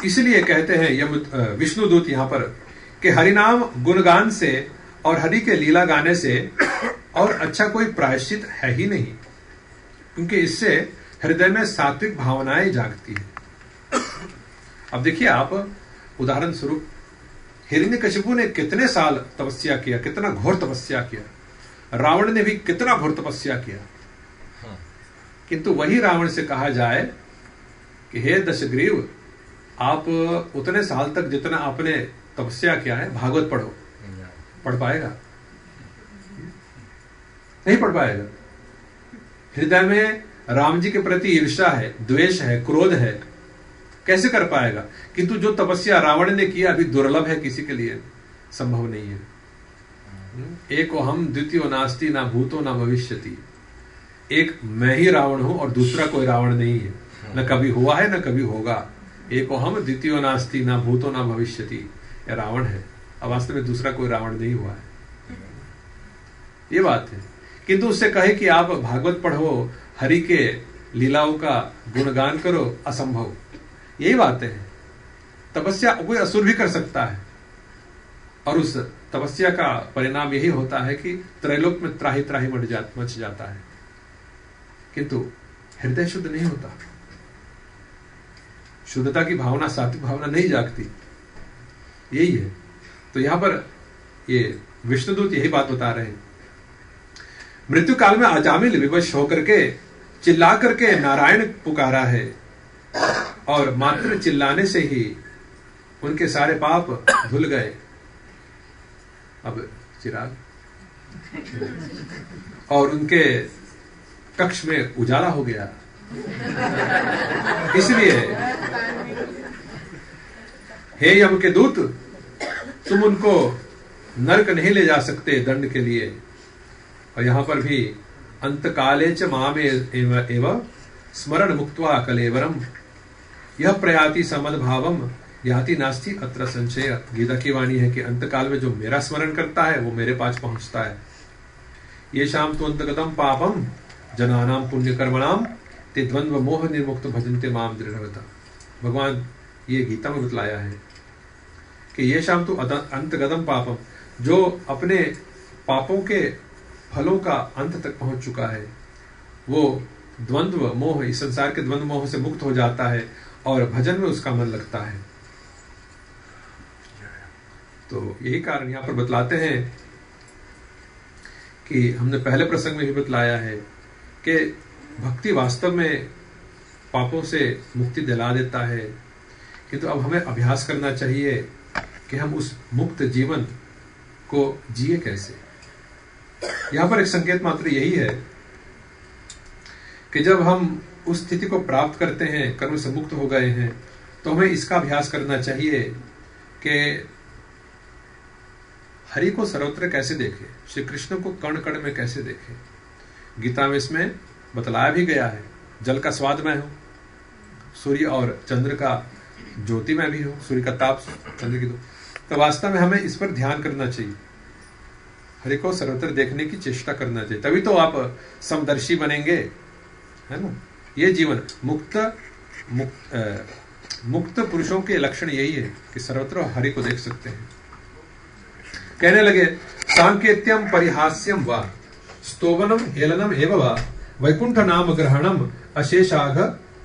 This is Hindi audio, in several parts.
इसलिए कहते हैं यम विष्णुदूत यहां पर कि हरिनाम गुणगान से और हरि के लीला गाने से और अच्छा कोई प्रायश्चित है ही नहीं, क्योंकि इससे हृदय में सात्विक भावनाएं जागती है। अब देखिए आप, उदाहरण स्वरूप हिरण्यकशिपु ने कितने साल तपस्या किया, कितना घोर तपस्या किया। रावण ने भी कितना घोर तपस्या किया, किंतु वही रावण से कहा जाए कि हे दशग्रीव, आप उतने साल तक जितना आपने तपस्या किया है भागवत पढ़ो, पढ़ पाएगा? नहीं पढ़ पाएगा। हृदय में राम जी के प्रति ईर्ष्या है, द्वेष है, क्रोध है, कैसे कर पाएगा? किंतु जो तपस्या रावण ने किया अभी दुर्लभ है, किसी के लिए संभव नहीं है। एको हम द्वितीयो नास्ति ना भूतो ना भविष्यति। एक मैं ही रावण हूं और दूसरा कोई रावण नहीं है, न कभी हुआ है न कभी होगा। एको हम द्वितीयो नास्ति ना भूतो ना भविष्यति, यह रावण है। अब वास्तव में दूसरा कोई रावण नहीं हुआ है, ये बात है। किंतु उससे कहे कि आप भागवत पढ़ो, हरि के लीलाओं का गुणगान करो, असंभव। यही बातें हैं। तपस्या कोई असुर भी कर सकता है, और उस तपस्या का परिणाम यही होता है कि त्रैलोक में त्राही त्राही मच जाता है, किंतु हृदय शुद्ध नहीं होता। शुद्धता की भावना, सात्विक भावना नहीं जागती, यही है। तो यहां पर ये विष्णुदूत यही बात बता रहे हैं। मृत्यु काल में अजामिल विवश होकर के चिल्ला करके नारायण पुकारा है, और मात्र चिल्लाने से ही उनके सारे पाप धुल गए। अब चिराग, और उनके कक्ष में उजाला हो गया। इसलिए हे यम के दूत, तुम उनको नरक नहीं ले जा सकते दंड के लिए। और यहां पर भी अंतकाले च मामे एव स्मरण मुक्त्वा कलेवरम यह प्रयाति समद भावम याति नास्ति अत्र संशय। गीता की वाणी है कि अंतकाल में जो मेरा स्मरण करता है वो मेरे पास पहुंचता है। ये शाम तो अंतगतम पापम जनानाम पुण्य कर्मणाम ते द्वंद्व मोह निर्मुक्त भजन्ते माम दृढ़वता। भगवान ये गीता में बतलाया है कि ये शाम तो अंतगतम पापम, जो अपने पापों के फलों का अंत तक पहुंच चुका है, वो द्वंद्व मोह, इस संसार के द्वंद्व मोह से मुक्त हो जाता है और भजन में उसका मन लगता है। तो यही कारण यहां पर बतलाते हैं कि हमने पहले प्रसंग में भी बतलाया है कि भक्ति वास्तव में पापों से मुक्ति दिला देता है, किंतु अब हमें अभ्यास करना चाहिए कि हम उस मुक्त जीवन को जिए कैसे। यहां पर एक संकेत मात्र यही है कि जब हम उस स्थिति को प्राप्त करते हैं, कर्म से मुक्त हो गए हैं, तो हमें इसका अभ्यास करना चाहिए कि हरि को सर्वत्र कैसे देखें, श्री कृष्ण को कण कण में कैसे देखें। गीता में इसमें बतलाया भी गया है, जल का स्वाद मैं हूं, सूर्य और चंद्र का ज्योति मैं भी हूं, सूर्य का ताप चंद्र की। तो वास्तव में हमें इस पर ध्यान करना चाहिए, हरि को सर्वत्र देखने की चेष्टा करना चाहिए, तभी तो आप समदर्शी बनेंगे, है ना। ये जीवन मुक्त पुरुषों के लक्षण यही है कि सर्वत्र हरि को देख सकते हैं। कहने लगे सांकेत्यम परिहास्यम वा स्तोवनम हेलनम एव वा वैकुंठ नाम ग्रहणम अशेषाघ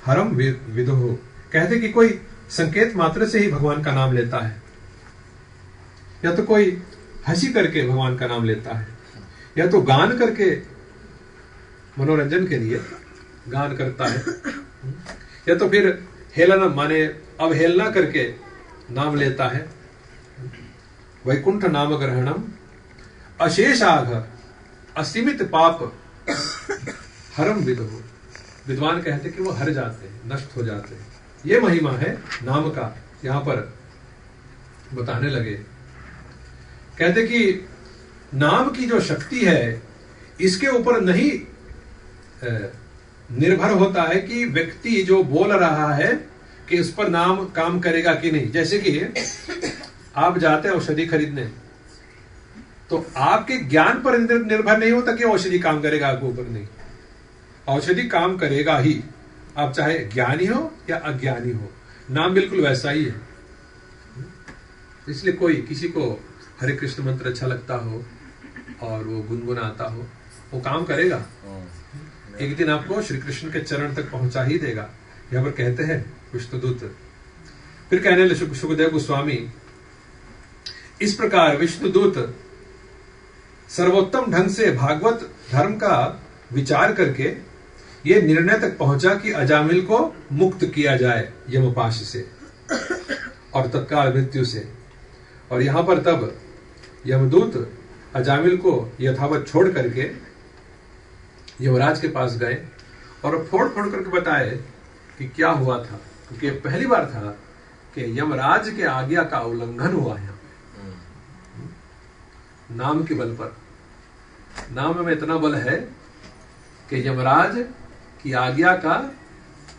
हरम विदुः। कहते कि कोई संकेत मात्र से ही भगवान का नाम लेता है, या तो कोई हंसी करके भगवान का नाम लेता है, या तो गान करके मनोरंजन के लिए गान करता है, या तो फिर हेलनम माने अवहेलना करके नाम लेता है। वैकुंठ नाम ग्रहणम अशेषाघ असीमित पाप हरम विदुः। विद्वान कहते कि वो हर जाते हैं, नष्ट हो जाते हैं। ये महिमा है नाम का, यहां पर बताने लगे। कहते कि नाम की जो शक्ति है इसके ऊपर नहीं निर्भर होता है कि व्यक्ति जो बोल रहा है कि उस पर नाम काम करेगा कि नहीं। जैसे कि आप जाते हैं औषधि खरीदने, तो आपके ज्ञान पर निर्भर नहीं होता कि औषधि काम करेगा आपके ऊपर, नहीं, औषधि काम करेगा ही, आप चाहे ज्ञानी हो या अज्ञानी हो। नाम बिल्कुल वैसा ही है। इसलिए कोई किसी को हरे कृष्ण मंत्र अच्छा लगता हो और वो गुनगुनाता हो, वो काम करेगा, एक दिन आपको श्री कृष्ण के चरण तक पहुंचा ही देगा। यहां पर कहते हैं विष्णुदूत। फिर कहने लगे सुखदेव गोस्वामी, इस प्रकार विष्णुदूत सर्वोत्तम ढंग से भागवत धर्म का विचार करके ये निर्णय तक पहुंचा कि अजामिल को मुक्त किया जाए यमपाश से और तत्काल मृत्यु से। और यहां पर तब यमदूत अजामिल को यथावत छोड़ करके यमराज के पास गए और फोड़ फोड़ करके बताए कि क्या हुआ था, क्योंकि पहली बार था कि यमराज के आज्ञा का उल्लंघन हुआ है। नाम के बल पर, नाम में इतना बल है कि यमराज की आज्ञा का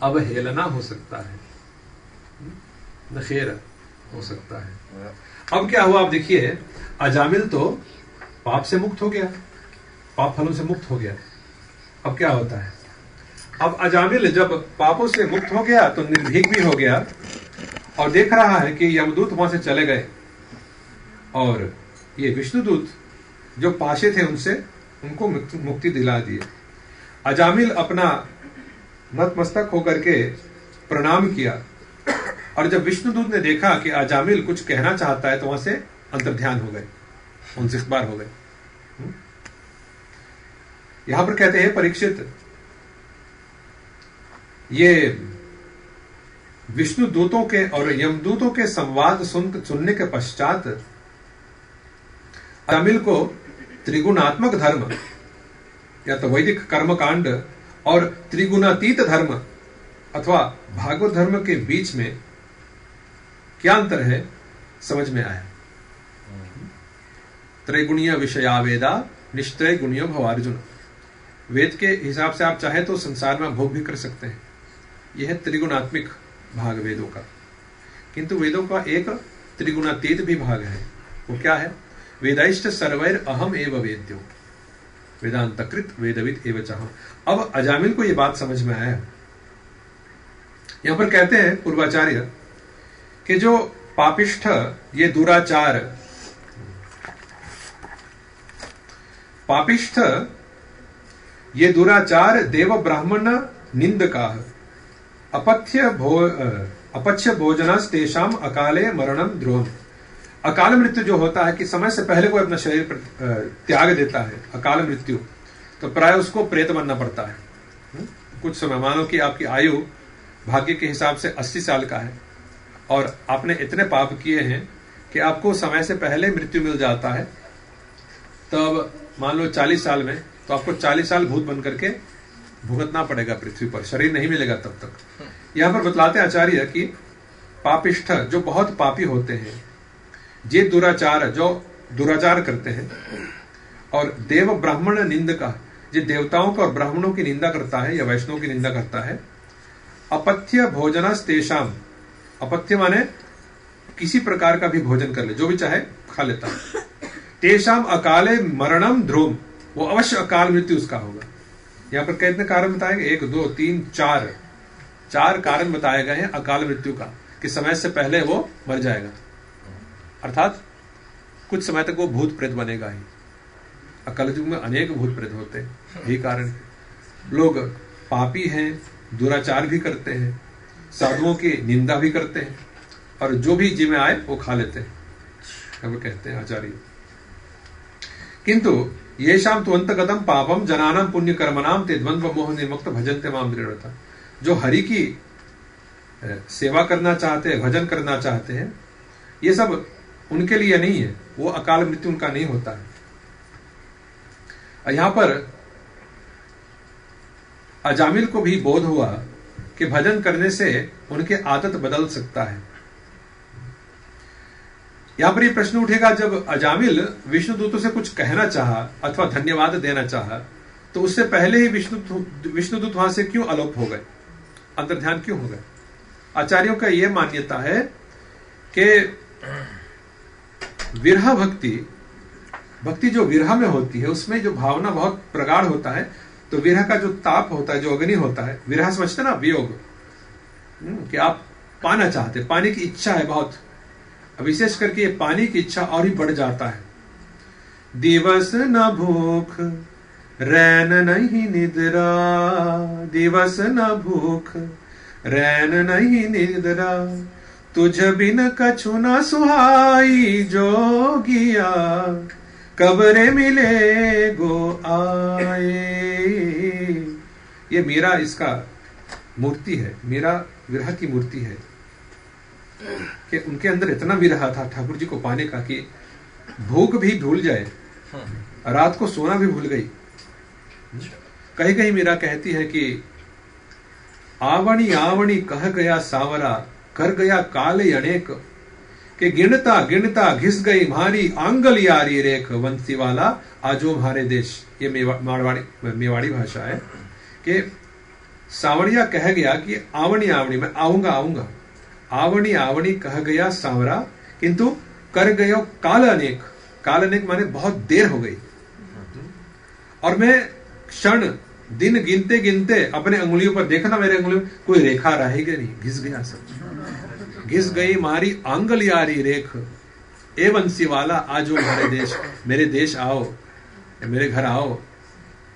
अवहेलना हो सकता है, नखेर हो सकता है। अब क्या हुआ आप देखिए, अजामिल तो पाप से मुक्त हो गया, पाप फलों से मुक्त हो गया। अब क्या होता है, अब अजामिल जब पापों से मुक्त हो गया तो निर्भीक भी हो गया और देख रहा है कि यमदूत वहां से चले गए और ये विष्णुदूत जो पाशे थे उनसे उनको मुक्ति दिला दी। अजामिल अपना नतमस्तक होकर के प्रणाम किया और जब विष्णुदूत ने देखा कि अजामिल कुछ कहना चाहता है तो वहां से अंतर्ध्यान हो गए, उनसे इख्बार हो गए। यहां पर कहते हैं परीक्षित, ये विष्णु दूतों के और यमदूतों के संवाद सुनने के पश्चात अजामिल को त्रिगुणात्मक धर्म या तो वैदिक कर्मकांड और त्रिगुणातीत धर्म अथवा भागवत धर्म के बीच में क्या अंतर है समझ में आया। त्रैगुणीय विषया वेदा निश्चय गुणीय भवार्जुन। वेद के हिसाब से आप चाहे तो संसार में भोग भी कर सकते हैं, यह है त्रिगुणात्मिक भाग वेदों का। किंतु वेदों का एक त्रिगुणातीत भी भाग है, वो क्या है, वेदाइष्ट सर्वैर अहम एव वेद्यो वेदांतकृत वेदविद एव चाह। अब अजामिल को यह बात समझ में आया। यहां पर कहते हैं पूर्वाचार्य कि जो पापिष्ठ ये दुराचार, पापिष्ठ ये दुराचार देव ब्राह्मण निंदका अपच्य भोजनास्तेषाम अकाले मरणम ध्रुवम। अकाल मृत्यु जो होता है कि समय से पहले कोई अपना शरीर त्याग देता है, अकाल मृत्यु, तो प्राय उसको प्रेत बनना पड़ता है। कुछ समय, मानो कि आपकी आयु भाग्य के हिसाब से 80 साल का है और आपने इतने पाप किए हैं कि आपको समय से पहले मृत्यु मिल जाता है, तब मान लो 40 साल में, तो आपको 40 साल भूत बन करके भुगतना पड़ेगा पृथ्वी पर, शरीर नहीं मिलेगा तब तक। यहां पर बतलाते आचार्य कि पापिष्ठ जो बहुत पापी होते हैं, जे दुराचार जो दुराचार करते हैं, और देव ब्राह्मण निंदका जो देवताओं का और ब्राह्मणों की निंदा करता है या वैष्णव की निंदा करता है, अपथ्य भोजनास्तेषाम, अपथ्य माने किसी प्रकार का भी भोजन कर ले, जो भी चाहे खा लेता है, तेषाम अकाले मरणम ध्रुवम, वो अवश्य अकाल मृत्यु उसका होगा। यहां पर कितने कारण बताए गए, 1 2 3 4 कारण बताए गए हैं अकाल मृत्यु का, कि समय से पहले वो मर जाएगा, अर्थात कुछ समय तक वो भूत प्रेत बनेगा ही। अकाल युग में अनेक भूत प्रेत होते हैं, यही कारण लोग पापी हैं, दुराचार भी करते हैं, साधुओं की निंदा भी करते हैं, और जो भी जी में आए वो खा लेते हैं, वो कहते हैं आचार्य। किंतु येषाम तो अंतगतम पापम जनानाम पुण्य कर्मनाम ते द्वंद्व मोह निर्मुक्त भजन्ते माम दृढ़ता। जो हरि की सेवा करना चाहते हैं, भजन करना चाहते हैं, ये सब उनके लिए नहीं है, वो अकाल मृत्यु उनका नहीं होता है। यहां पर अजामिल को भी बोध हुआ कि भजन करने से उनके आदत बदल सकता है। यहां पर ये प्रश्न उठेगा, जब अजामिल विष्णुदूतों से कुछ कहना चाहा अथवा धन्यवाद देना चाहा, तो उससे पहले ही विष्णुदूत वहां से क्यों अलोप हो गए, अंतर्ध्यान क्यों हो गए? आचार्यों का यह मान्यता है कि विरह भक्ति जो विरह में होती है, उसमें जो भावना बहुत प्रगाढ़ होता है, तो विरह का जो ताप होता है, जो अग्नि होता है, विरह समझते ना, वियोग, कि आप पाना चाहते, पानी की इच्छा है बहुत, विशेष करके ये पानी की इच्छा और ही बढ़ जाता है। दिवस न भूख रैन नहीं निद्रा, दिवस न भूख रैन नहीं निद्रा, तुझ बिन कछु न सुहाई जोगिया, कबरे मिले गो आए। ये मीरा इसका मूर्ति है, मीरा विरह की मूर्ति है कि उनके अंदर इतना विरह था ठाकुर जी को पाने का कि भूख भी भूल जाए, रात को सोना भी भूल गई। कहीं कहीं मीरा कहती है कि आवणी आवणी कह गया सावरा, कर गया काल अनेक, कि गिनता गिनता घिस गई मारी आंगल यारी रेख, वंशी वाला आजो हमारे देश। ये मेवाड़ी भाषा है कि सावरिया कह गया कि आवणी आवणी मैं आऊंगा आऊंगा, आवणी आवणी कह गया सावरा, किंतु कर गयो काल अनेक, काल अनेक माने बहुत देर हो गई, और मैं क्षण दिन गिनते गिनते अपने अंगुलियों पर देखना, मेरे अंगुलियों कोई रेखा रहेगी नहीं, घिस गया सब, घिस गई मारी आंगल यारी रेख, ए वंशी वाला आजो हमारे देश, मेरे देश आओ, मेरे घर आओ।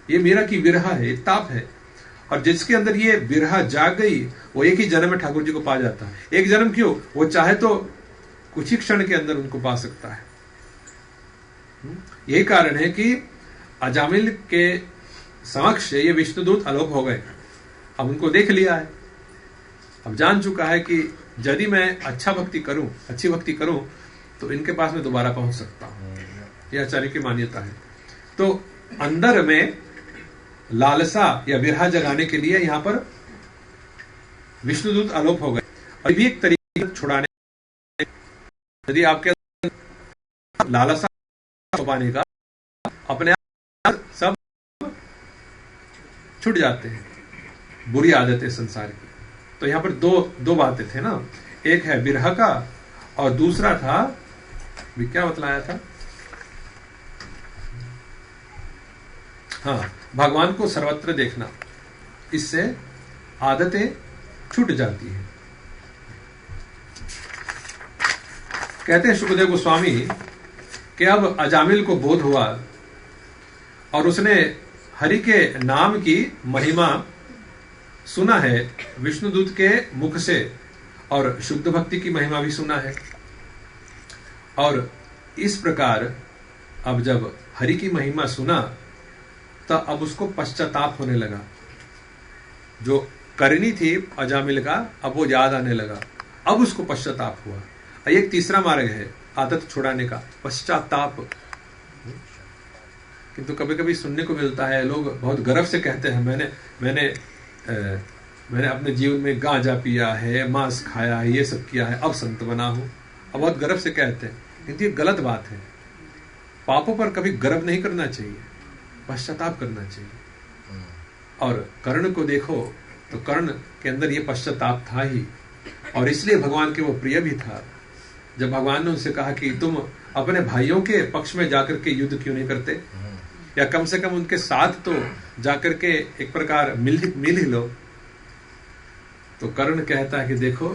ये मेरा की विरह है, ताप है, और जिसके अंदर ये विरह जाग गई वो एक ही जन्म में ठाकुर जी को पा जाता है। एक जन्म क्यों, वो चाहे तो कुछ ही क्षण के अंदर उनको पा सकता है। यही कारण है कि अजामिल के समक्ष ये विष्णुदूत अलोप हो गए। अब उनको देख लिया है, अब जान चुका है कि यदि मैं अच्छा भक्ति करूं, अच्छी भक्ति करूं तो इनके पास मैं दोबारा पहुंच सकता हूं। यह आचार्य की मान्यता है। तो अंदर में लालसा या विरह जगाने के लिए यहां पर विष्णुदूत आलोप हो गए। और भी एक तरीका छुड़ाने, यदि आपके लालसा पाने का, अपने आप सब छूट जाते हैं, बुरी आदतें संसार की। तो यहां पर दो बातें थे ना, एक है विरह का और दूसरा था क्या बतलाया था, हाँ, भगवान को सर्वत्र देखना, इससे आदतें छूट जाती हैं। कहते हैं शुकदेव गोस्वामी कि अब अजामिल को बोध हुआ और उसने हरि के नाम की महिमा सुना है विष्णुदूत के मुख से, और शुद्ध भक्ति की महिमा भी सुना है। और इस प्रकार अब जब हरि की महिमा सुना तो अब उसको पश्चाताप होने लगा। जो करनी थी अजामिल का अब वो याद आने लगा, अब उसको पश्चाताप हुआ। एक तीसरा मार्ग है आदत छुड़ाने का, पश्चाताप। किंतु कभी कभी सुनने को मिलता है, लोग बहुत गर्व से कहते हैं मैंने अपने जीवन में गांजा पिया है, मांस खाया है, ये सब किया है, अब संत बना हूं। अब बहुत गर्व से कहते हैं, किंतु ये गलत बात है। पापों पर कभी गर्व नहीं करना चाहिए, पश्चाताप करना चाहिए। और कर्ण को देखो तो कर्ण के अंदर ये पश्चाताप था ही, और इसलिए भगवान के वो प्रिय भी था। जब भगवान ने उनसे कहा कि तुम अपने भाइयों के पक्ष में जाकर के युद्ध क्यों नहीं करते, या कम से कम उनके साथ तो जाकर के एक प्रकार मिल ही लो, तो कर्ण कहता है कि देखो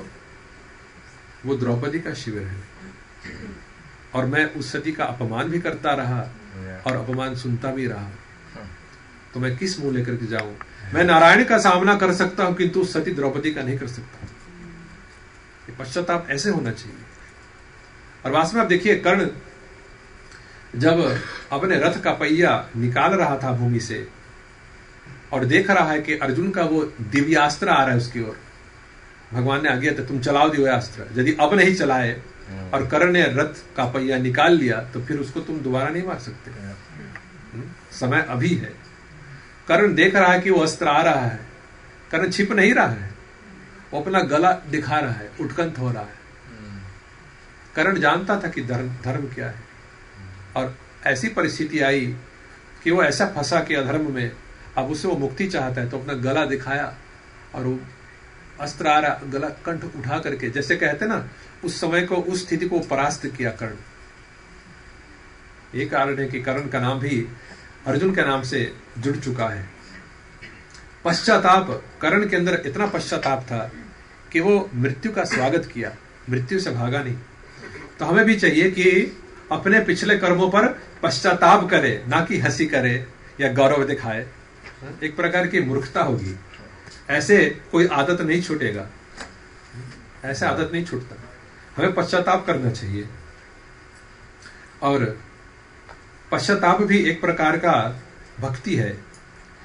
वो द्रौपदी का शिविर है और मैं उस सती का अपमान भी करता रहा और अपमान सुनता भी रहा, तो मैं किस मुंह लेकर के जाऊं। मैं नारायण का सामना कर सकता हूं किंतु सती द्रौपदी का नहीं कर सकता। ये पश्चाताप ऐसे होना चाहिए। और वास्तव में आप देखिए, कर्ण जब अपने रथ का पहिया निकाल रहा था भूमि से और देख रहा है कि अर्जुन का वो दिव्यास्त्र आ रहा है उसकी ओर, भगवान ने आज्ञा था तुम चलाओ दिव्यास्त्र। यदि अब नहीं चलाए और कर्ण ने रथ का पहिया निकाल लिया तो फिर उसको तुम दोबारा नहीं मार सकते। समय अभी है। कर्ण देख रहा है कि वो अस्त्र आ रहा है, कर्ण छिप नहीं रहा है, वो अपना गला दिखा रहा है, उठकंत हो रहा है। कर्ण जानता था कि धर्म क्या है, और ऐसी परिस्थिति आई कि वो ऐसा फंसा कि अधर्म में, अब उसे वो मुक्ति चाहता है, तो अपना गला दिखाया और वो अस्त्र आ रहा, गला कंठ उठा करके, जैसे कहते ना उस समय को, उस स्थिति को परास्त किया कर्ण। ये कारण है कि कर्ण का नाम भी अर्जुन के नाम से जुड़ चुका है। पश्चाताप, कर्ण के अंदर इतना पश्चाताप था कि वो मृत्यु का स्वागत किया, मृत्यु से भागा नहीं। तो हमें भी चाहिए कि अपने पिछले कर्मों पर पश्चाताप करे, ना कि हंसी करे या गौरव दिखाए। एक प्रकार की मूर्खता होगी, ऐसे कोई आदत नहीं छूटेगा, ऐसे आदत नहीं छूटता। हमें पश्चाताप करना चाहिए। और पश्चाताप भी एक प्रकार का भक्ति है,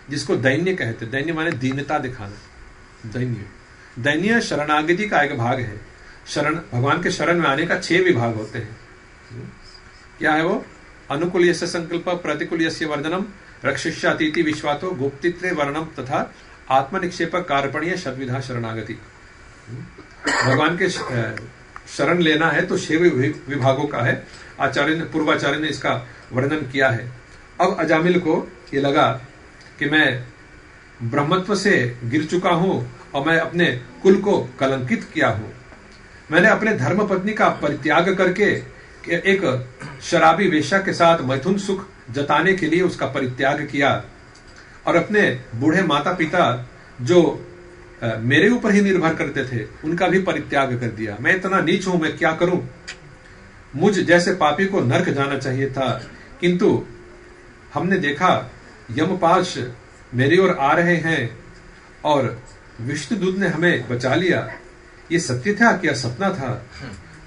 जिसको दैन्य कहते हैं। दैन्य माने दीनता दिखाना। दैन्य शरणागति का एक भाग है। शरण, भगवान के शरण में आने का 6 विभाग होते हैं। क्या है वो? अनुकूल यस्य संकल्प, प्रतिकूल यस्य वर्धनम, रक्षिष्यातीति विश्वातो, गुप्तित्वे वर्णम तथा आत्मनिक्षेप कार्पणीय शतविधा शरणागति। भगवान के शरण लेना है तो 6 विभागों का है। पूर्वाचार्य ने इसका वर्णन किया है। अब अजामिल को ये लगा कि मैं ब्रह्मत्व से गिर चुका हूं और मैं अपने कुल को कलंकित किया हूं। मैंने अपने धर्म पत्नी का परित्याग करके एक शराबी वेश्या के साथ मैथुन सुख जताने के लिए उसका परित्याग किया और अपने बूढ़े माता पिता जो मेरे ऊपर ही निर्भर करते थे उनका भी परित्याग कर दिया। मैं इतना नीच हूं, मैं क्या करूं? मुझ जैसे पापी को नरक जाना चाहिए था, किंतु हमने देखा यमपाश मेरी ओर आ रहे हैं और विष्णुदूत ने हमें बचा लिया। ये सत्य था क्या सपना था?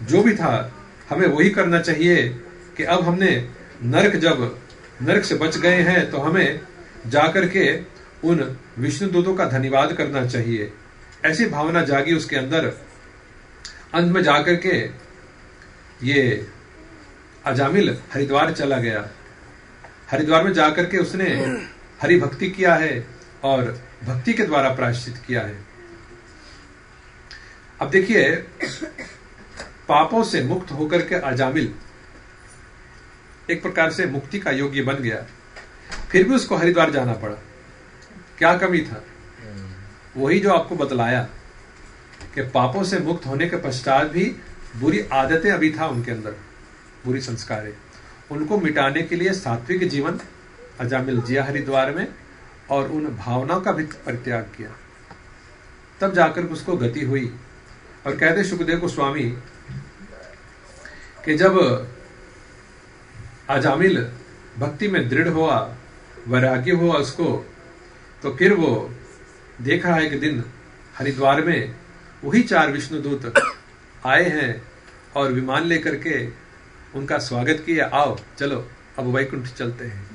जो भी था हमें वही करना चाहिए कि अब हमने नरक से बच गए हैं तो हमें जाकर के उन विष्णुदूतों का धन्यवाद करना चाहिए। ऐसी भावना जागी उसके अंदर। अंत में जाकर के ये अजामिल हरिद्वार चला गया। हरिद्वार में जाकर के उसने हरि भक्ति किया है और भक्ति के द्वारा प्रायश्चित किया है। अब देखिए, पापों से मुक्त होकर के अजामिल एक प्रकार से मुक्ति का योग्य बन गया। फिर भी उसको हरिद्वार जाना पड़ा। क्या कमी था? वही जो आपको बतलाया कि पापों से मुक्त होने के पश्चात भी बुरी आदतें अभी था उनके अंदर, बुरी संस्कारें, उनको मिटाने के लिए सात्विक जीवन अजामिल जिया हरिद्वार में और उन भावनाओं का भी परित्याग किया। तब जाकर उसको गति हुई। और कहते सुखदेव गोस्वामी कि जब अजामिल भक्ति में दृढ़ हुआ, वैराग्य हुआ उसको, तो फिर वो देख रहा है कि दिन हरिद्वार में वही 4 विष्णुदूत आए हैं और विमान लेकर के उनका स्वागत किया। आओ चलो अब वैकुंठ चलते हैं।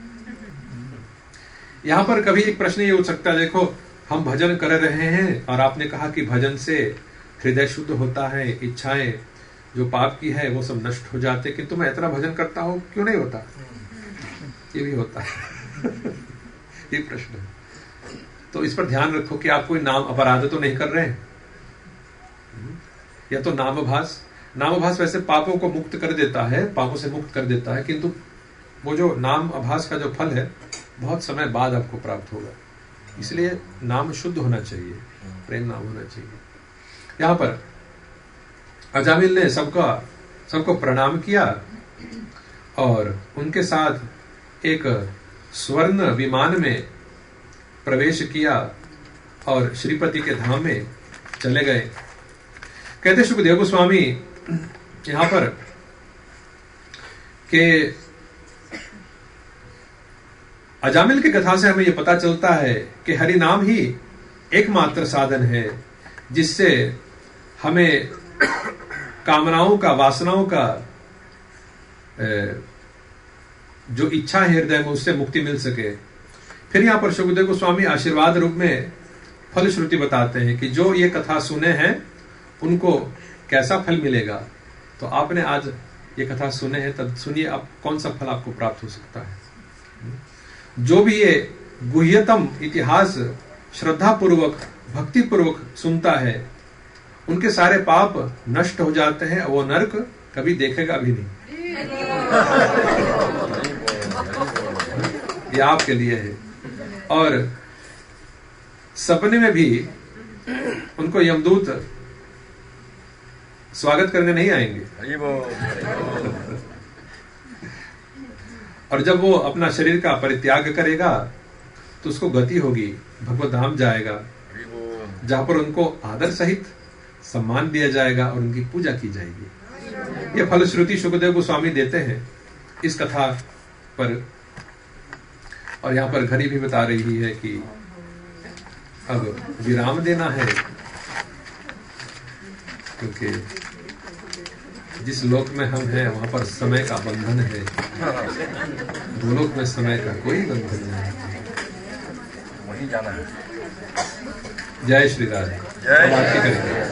यहां पर कभी एक प्रश्न ये उठ सकता है, देखो हम भजन कर रहे हैं और आपने कहा कि भजन से हृदय शुद्ध होता है, इच्छाएं जो पाप की है वो सब नष्ट हो जाते, किंतु मैं इतना भजन करता हूं क्यों नहीं होता? ये भी होता है। ये प्रश्न है। तो इस पर ध्यान रखो कि आप कोई नाम अपराध तो नहीं कर रहे हैं, या तो नामभास वैसे पापों को मुक्त कर देता है, पापों से मुक्त कर देता है, किंतु वो जो नाम आभास का जो फल है बहुत समय बाद आपको प्राप्त होगा। इसलिए नाम शुद्ध होना चाहिए, प्रेम नाम होना चाहिए। यहां पर अजामिल ने सबको प्रणाम किया और उनके साथ एक स्वर्ण विमान में प्रवेश किया और श्रीपति के धाम में चले गए। कहते सुखदेव गोस्वामी यहां पर के अजामिल की कथा से हमें यह पता चलता है कि हरि नाम ही एकमात्र साधन है जिससे हमें कामनाओं का, वासनाओं का जो इच्छा है हृदय में उससे मुक्ति मिल सके। फिर यहां पर सुखदेव गोस्वामी आशीर्वाद रूप में फलश्रुति बताते हैं कि जो ये कथा सुने हैं उनको कैसा फल मिलेगा। तो आपने आज ये कथा सुने हैं, तब सुनिए आप कौन सा फल आपको प्राप्त हो सकता है। जो भी ये गुह्यतम इतिहास श्रद्धा पूर्वक, भक्ति पूर्वक सुनता है, उनके सारे पाप नष्ट हो जाते हैं, वो नरक कभी देखेगा भी नहीं। ये आपके लिए है। और सपने में भी उनको यमदूत स्वागत करने नहीं आएंगे। और जब वो अपना शरीर का परित्याग करेगा तो उसको गति होगी, भगवत धाम जाएगा, जहां पर उनको आदर सहित सम्मान दिया जाएगा और उनकी पूजा की जाएगी। यह फलश्रुति सुखदेव गोस्वामी देते हैं इस कथा पर। और यहाँ पर घड़ी भी बता रही है कि अब विराम देना है, क्योंकि जिस लोक में हम हैं वहां पर समय का बंधन है, गोलोक में समय का कोई बंधन नहीं है, वहीं जाना है। जय श्री राधे। जय आरती करेंगे।